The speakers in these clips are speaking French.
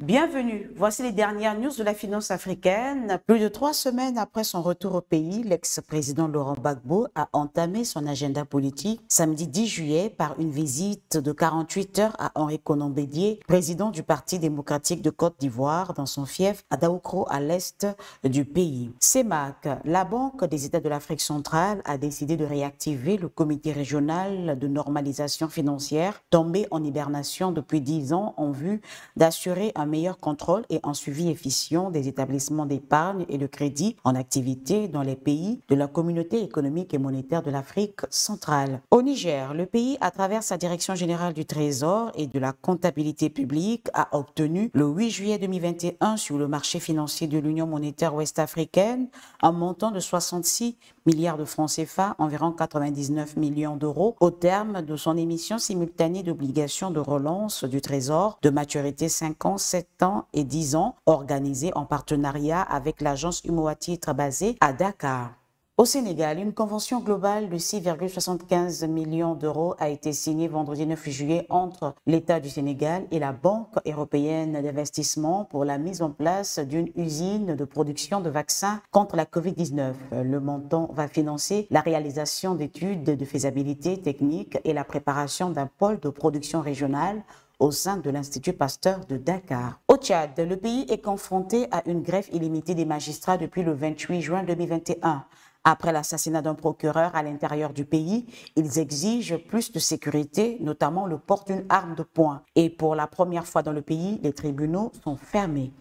Bienvenue, voici les dernières news de la finance africaine. Plus de 3 semaines après son retour au pays, l'ex-président Laurent Gbagbo a entamé son agenda politique samedi 10 juillet par une visite de 48 heures à Henri Konan Bédié, président du Parti démocratique de Côte d'Ivoire, dans son fief à Daoukro, à l'est du pays. CEMAC, la Banque des États de l'Afrique centrale, a décidé de réactiver le comité régional de normalisation financière, tombé en hibernation depuis 10 ans en vue d'assurer un meilleur contrôle et un suivi efficient des établissements d'épargne et de crédit en activité dans les pays de la communauté économique et monétaire de l'Afrique centrale. Au Niger, le pays, à travers sa direction générale du Trésor et de la comptabilité publique, a obtenu le 8 juillet 2021 sur le marché financier de l'Union monétaire ouest-africaine un montant de 66 milliards de francs CFA, environ 99 millions d'euros, au terme de son émission simultanée d'obligations de relance du Trésor de maturité 5 ans, 7 ans et 10 ans, organisée en partenariat avec l'agence Humo à titre basée à Dakar. Au Sénégal, une convention globale de 6,75 millions d'euros a été signée vendredi 9 juillet entre l'État du Sénégal et la Banque européenne d'investissement pour la mise en place d'une usine de production de vaccins contre la COVID-19. Le montant va financer la réalisation d'études de faisabilité technique et la préparation d'un pôle de production régionale au sein de l'Institut Pasteur de Dakar. Au Tchad, le pays est confronté à une grève illimitée des magistrats depuis le 28 juin 2021. Après l'assassinat d'un procureur à l'intérieur du pays, ils exigent plus de sécurité, notamment le port d'une arme de poing. Et pour la première fois dans le pays, les tribunaux sont fermés.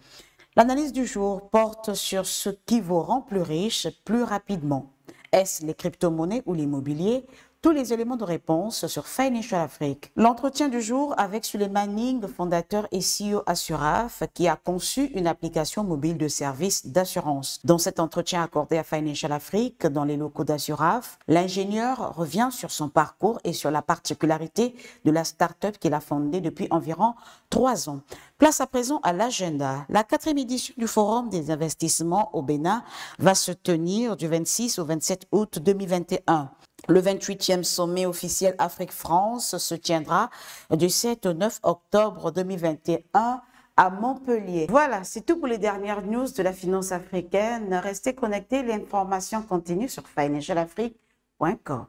L'analyse du jour porte sur ce qui vous rend plus riche plus rapidement. Est-ce les crypto-monnaies ou l'immobilier? Tous les éléments de réponse sur Financial Afrique. L'entretien du jour avec Suleiman Ning, fondateur et CEO Assuraf, qui a conçu une application mobile de service d'assurance. Dans cet entretien accordé à Financial Afrique, dans les locaux d'Assuraf, l'ingénieur revient sur son parcours et sur la particularité de la start-up qu'il a fondée depuis environ 3 ans. Place à présent à l'agenda. La 4e édition du Forum des investissements au Bénin va se tenir du 26 au 27 août 2021. Le 28e sommet officiel Afrique-France se tiendra du 7 au 9 octobre 2021 à Montpellier. Voilà, c'est tout pour les dernières news de la finance africaine. Restez connectés, l'information continue sur financialafrique.com.